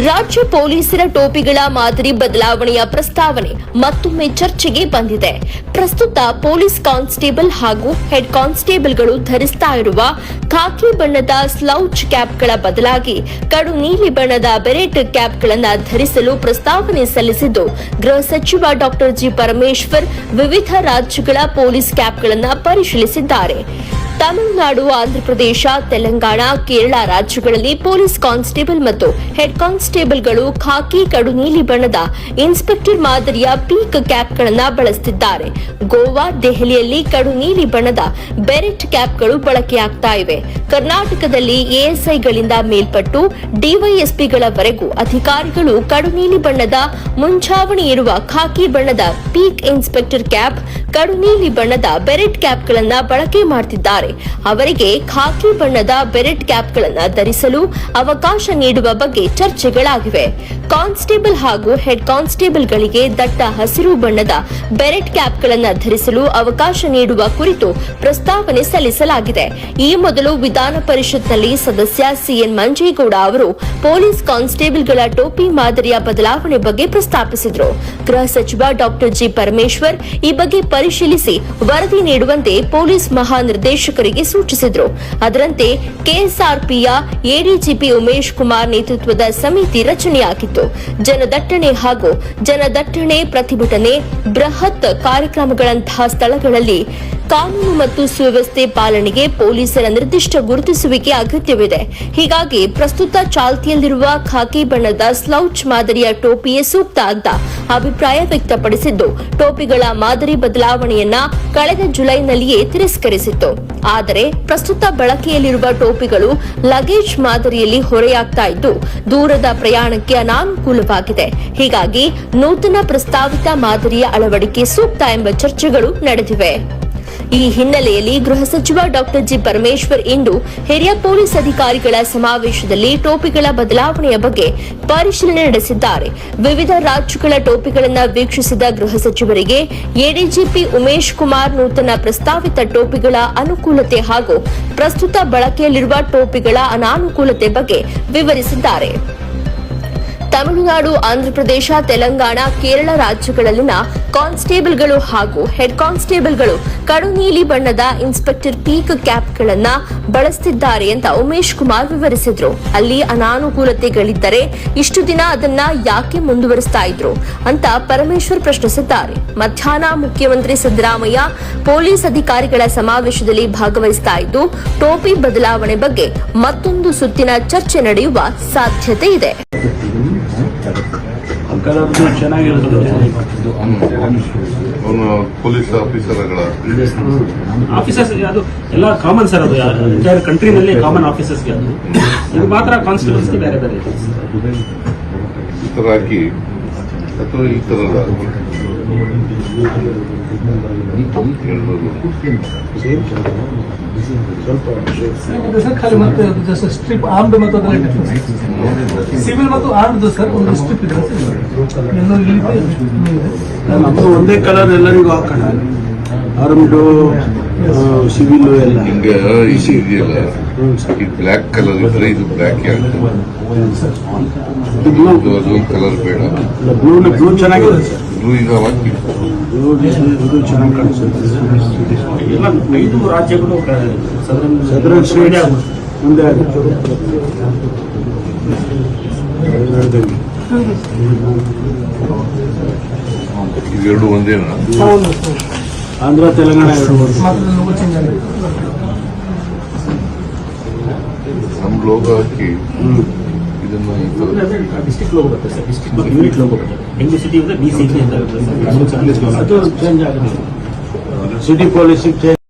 ರಾಜ್ಯ ಪೊಲೀಸರ ಟೋಪಿಗಳ ಮಾದರಿ ಬದಲಾವಣೆಯ ಪ್ರಸ್ತಾವನೆ ಮತ್ತೊಮ್ಮೆ ಚರ್ಚೆಗೆ ಬಂದಿದೆ. ಪ್ರಸ್ತುತ ಪೊಲೀಸ್ ಕಾನ್ಸ್ಟೇಬಲ್ ಹಾಗೂ ಹೆಡ್ ಕಾನ್ಸ್ಟೇಬಲ್ಗಳು ಧರಿಸ್ತಾ ಇರುವ ಖಾಕಿ ಬಣ್ಣದ ಸ್ಲೌಚ್ ಕ್ಯಾಪ್ಗಳ ಬದಲಾಗಿ ಕಡು ನೀಲಿ ಬಣ್ಣದ ಬೆರೆಟ್ ಕ್ಯಾಪ್ಗಳನ್ನು ಧರಿಸಲು ಪ್ರಸ್ತಾವನೆ ಸಲ್ಲಿಸಿದ್ದು, ಗೃಹ ಸಚಿವ ಡಾಕ್ಟರ್ ಜಿ ಪರಮೇಶ್ವರ್ ವಿವಿಧ ರಾಜ್ಯಗಳ ಪೊಲೀಸ್ ಕ್ಯಾಪ್ಗಳನ್ನು ಪರಿಶೀಲಿಸಿದ್ದಾರೆ. ತಮಿಳುನಾಡು, ಆಂಧ್ರಪ್ರದೇಶ, ತೆಲಂಗಾಣ, ಕೇರಳ ರಾಜ್ಯಗಳಲ್ಲಿ ಪೊಲೀಸ್ ಕಾನ್ಸ್ಟೇಬಲ್ ಮತ್ತು ಹೆಡ್ ಕಾನ್ಸ್ಟೇಬಲ್ಗಳು ಖಾಕಿ ಕಡು ನೀಲಿ ಬಣ್ಣದ ಇನ್ಸ್ಪೆಕ್ಟರ್ ಮಾದರಿಯ ಪೀಕ್ ಕ್ಯಾಪ್ಗಳನ್ನು ಬಳಸುತ್ತಿದ್ದಾರೆ. ಗೋವಾ, ದೆಹಲಿಯಲ್ಲಿ ಕಡು ನೀಲಿ ಬಣ್ಣದ ಬೆರೆಟ್ ಕ್ಯಾಪ್ಗಳು ಬಳಕೆಯಾಗ್ತಾ ಇವೆ. ಕರ್ನಾಟಕದಲ್ಲಿ ಎಎಸ್ಐಗಳಿಂದ ಮೇಲ್ಪಟ್ಟು ಡಿವೈಎಸ್ಪಿಗಳವರೆಗೂ ಅಧಿಕಾರಿಗಳು ಕಡು ನೀಲಿ ಬಣ್ಣದ ಮುಂಚಾವಣಿ ಇರುವ ಖಾಕಿ ಬಣ್ಣದ ಪೀಕ್ ಇನ್ಸ್ಪೆಕ್ಟರ್ ಕ್ಯಾಪ್, ಕಡು ನೀಲಿ ಬಣ್ಣದ ಬೆರೆಟ್ ಕ್ಯಾಪ್ಗಳನ್ನು ಬಳಕೆ ಮಾಡುತ್ತಿದ್ದಾರೆ. ಅವರಿಗೆ ಖಾಕಿ ಬಣ್ಣದ ಬೆರೆಟ್ ಕ್ಯಾಪ್ಗಳನ್ನು ಧರಿಸಲು ಅವಕಾಶ ನೀಡುವ ಬಗ್ಗೆ ಚರ್ಚೆಗಳಾಗಿವೆ. ಕಾನ್ಸ್ಟೇಬಲ್ ಹಾಗೂ ಹೆಡ್ ಕಾನ್ಸ್ಟೇಬಲ್ಗಳಿಗೆ ದಟ್ಟ ಹಸಿರು ಬಣ್ಣದ ಬೆರೆಟ್ ಕ್ಯಾಪ್ಗಳನ್ನು ಧರಿಸಲು ಅವಕಾಶ ನೀಡುವ ಕುರಿತು ಪ್ರಸ್ತಾವನೆ ಸಲ್ಲಿಸಲಾಗಿದೆ. ಈ ಮೊದಲು ವಿಧಾನ ಪರಿಷತ್ನಲ್ಲಿ ಸದಸ್ಯ ಸಿಎನ್ ಮಂಜೇಗೌಡ ಅವರು ಪೊಲೀಸ್ ಕಾನ್ಸ್ಟೇಬಲ್ಗಳ ಟೋಪಿ ಮಾದರಿಯ ಬದಲಾವಣೆ ಬಗ್ಗೆ ಪ್ರಸ್ತಾಪಿಸಿದರು. ಗೃಹ ಸಚಿವ ಡಾಕ್ಟರ್ ಜಿ ಪರಮೇಶ್ವರ್ ಈ ಬಗ್ಗೆ ಪರಿಶೀಲಿಸಿ ವರದಿ ನೀಡುವಂತೆ ಪೊಲೀಸ್ ಮಹಾನಿರ್ದೇಶಕರಿಗೆ ಸೂಚಿಸಿದರು. ಅದರಂತೆ ಕೆಎಸ್ಆರ್ಪಿಯ ಎಡಿಜಿಪಿ ಉಮೇಶ್ ಕುಮಾರ್ ನೇತೃತ್ವದ ಸಮಿತಿ ರಚನೆಯಾಗಿತ್ತು. ಜನದಟ್ಟಣೆ, ಪ್ರತಿಭಟನೆ, ಬೃಹತ್ ಕಾರ್ಯಕ್ರಮಗಳಂತಹ ಸ್ಥಳಗಳಲ್ಲಿ ಕಾನೂನು ಮತ್ತು ಸುವ್ಯವಸ್ಥೆ ಪಾಲನೆಗೆ ಪೊಲೀಸರ ನಿರ್ದಿಷ್ಟ ಗುರುತಿಸುವಿಕೆ ಅಗತ್ಯವಿದೆ. ಹೀಗಾಗಿ ಪ್ರಸ್ತುತ ಚಾಲ್ತಿಯಲ್ಲಿರುವ ಖಾಕಿ ಬಣ್ಣದ ಸ್ಲೌಚ್ ಮಾದರಿಯ ಟೋಪಿಯೇ ಸೂಕ್ತ ಅಂತ ಅಭಿಪ್ರಾಯ ವ್ಯಕ್ತಪಡಿಸಿದ್ದು, ಟೋಪಿಗಳ ಮಾದರಿ ಬದಲಾವಣೆಯನ್ನ ಕಳೆದ ಜುಲೈನಲ್ಲಿಯೇ ತಿರಸ್ಕರಿಸಿತ್ತು. ಆದರೆ ಪ್ರಸ್ತುತ ಬಳಕೆಯಲ್ಲಿರುವ ಟೋಪಿಗಳು ಲಗೇಜ್ ಮಾದರಿಯಲ್ಲಿ ಹೊರೆಯಾಗ್ತಾ ಇದ್ದು, ದೂರದ ಪ್ರಯಾಣಕ್ಕೆ ಅನಾನುಕೂಲವಾಗಿದೆ. ಹೀಗಾಗಿ ನೂತನ ಪ್ರಸ್ತಾವಿತ ಮಾದರಿಯ ಅಳವಡಿಕೆ ಸೂಕ್ತ ಎಂಬ ಚರ್ಚೆಗಳು ನಡೆದಿವೆ. ಈ ಹಿನ್ನೆಲೆಯಲ್ಲಿ ಗೃಹ ಸಚಿವ ಡಾಕ್ಟರ್ ಜಿ ಪರಮೇಶ್ವರ್ ಇಂದು ಹಿರಿಯ ಪೊಲೀಸ್ ಅಧಿಕಾರಿಗಳ ಸಮಾವೇಶದಲ್ಲಿ ಟೋಪಿಗಳ ಬದಲಾವಣೆಯ ಬಗ್ಗೆ ಪರಿಶೀಲನೆ ನಡೆಸಿದ್ದಾರೆ. ವಿವಿಧ ರಾಜ್ಯಗಳ ಟೋಪಿಗಳನ್ನು ವೀಕ್ಷಿಸಿದ ಗೃಹ ಸಚಿವರಿಗೆ ಎಡಿಜಿಪಿ ಉಮೇಶ್ ಕುಮಾರ್ ನೂತನ ಪ್ರಸ್ತಾವಿತ ಟೋಪಿಗಳ ಅನುಕೂಲತೆ ಹಾಗೂ ಪ್ರಸ್ತುತ ಬಳಕೆಯಲ್ಲಿರುವ ಟೋಪಿಗಳ ಅನಾನುಕೂಲತೆ ಬಗ್ಗೆ ವಿವರಿಸಿದ್ದಾರೆ. ತಮಿಳುನಾಡು, ಆಂಧ್ರಪ್ರದೇಶ, ತೆಲಂಗಾಣ, ಕೇರಳ ರಾಜ್ಯಗಳಲ್ಲಿನ ಕಾನ್ಸ್ಟೇಬಲ್ಗಳು ಹಾಗೂ ಹೆಡ್ ಕಾನ್ಸ್ಟೇಬಲ್ಗಳು ಕಡು ನೀಲಿ ಬಣ್ಣದ ಇನ್ಸ್ಪೆಕ್ಟರ್ ಪೀಕ್ ಕ್ಯಾಪ್ಗಳನ್ನು ಬಳಸುತ್ತಿದ್ದಾರೆ ಅಂತ ಉಮೇಶ್ ಕುಮಾರ್ ವಿವರಿಸಿದ್ರು. ಅಲ್ಲಿ ಅನಾನುಕೂಲತೆಗಳಿದ್ದರೆ ಇಷ್ಟು ದಿನ ಅದನ್ನ ಯಾಕೆ ಮುಂದುವರಿಸ್ತಾ ಇದ್ರು ಅಂತ ಪರಮೇಶ್ವರ್ ಪ್ರಶ್ನಿಸಿದ್ದಾರೆ. ಮಧ್ಯಾಹ್ನ ಮುಖ್ಯಮಂತ್ರಿ ಸಿದ್ದರಾಮಯ್ಯ ಪೊಲೀಸ್ ಅಧಿಕಾರಿಗಳ ಸಮಾವೇಶದಲ್ಲಿ ಭಾಗವಹಿಸ್ತಾ ಇದ್ದು, ಟೋಪಿ ಬದಲಾವಣೆ ಬಗ್ಗೆ ಮತ್ತೊಂದು ಸುತ್ತಿನ ಚರ್ಚೆ ನಡೆಯುವ ಸಾಧ್ಯತೆ ಇದೆ. ಪೊಲೀಸ್ ಆಫೀಸರ್ಸ್ ಅದು ಎಲ್ಲ ಕಾಮನ್ ಸರ್, ಅದು ಎಂಟೈರ್ ಕಂಟ್ರಿನಲ್ಲಿ ಕಾಮನ್ ಆಫೀಸರ್ಸ್ಗೆ ಅದು, ಇದು ಮಾತ್ರ ಕಾನ್ಸ್ಟೇಬಲ್ಸ್ಗೆ ಬೇರೆ ಬೇರೆ ಈ ತರ ಹಾಕಿ ಅಥವಾ ಈ ತರ ಖಾಲಿ ಮತ್ತೆ ಸ್ಟ್ರಿಪ್ ಆರ್ಮ್ಡ್ ಮತ್ತು ಸಿವಿಲ್ ಮತ್ತು ಆರ್ಮ್ಡ್ ಸರ್ ಒಂದು ಸ್ಟ್ರಿಪ್ ಇದೆ. ನಮ್ದು ಒಂದೇ ಕಲರ್ ಎಲ್ಲರಿಗೂ ಹಾಕೋಣ, ಆರ್ಮ್ಡು ಸಿವಿಲ್ ಎಲ್ಲ. ಹಿಂಗೆ ಇಸಿ ಇದೆಯಲ್ಲ, ಈ ಬ್ಲ್ಯಾಕ್ ಕಲರ್ ಇದ್ರೆ ಇದು ಬ್ಲ್ಯಾಕ್ ಅದು ಕಲರ್ ಬೇಡ. ಬ್ಲೂ ಚೆನ್ನಾಗಿದೆ ಸರ್, ಬ್ಲೂ ಈಗ ಹಾಕಿ ಇದು ಚೆನ್ನಾಗಿ ಕಾಣಿಸುತ್ತೆ. ಎಲ್ಲ 5 ರಾಜ್ಯಗಳು ಸದರನ್ ಸ್ಟೇಟ್ ಮುಂದೆ ಆಗುತ್ತೆ. ಇವೆರಡು ಒಂದೇನಾ? ಆಂಧ್ರ, ತೆಲಂಗಾಣ ಎರಡು ನಮ್ಮ ಲೋಗೋ ಹಾಕಿ ಇದನ್ನ ಡಿಸ್ಟ್ರಿಕ್ಟ್ ಲೋಗೋ ಬರುತ್ತೆ ಸರ್, ಡಿಸ್ಟ್ರಿಕ್ಟ್ ಯೂನಿಟ್ ಲೋಗೋ ಬರುತ್ತೆ. ಬೆಂಗಳೂರು ಸಿಟಿ BCC ಅಂತ ಅದು ಚೇಂಜ್ ಆಗುತ್ತೆ. ಸಿಟಿ ಪೊಲೀಸಿಗೆ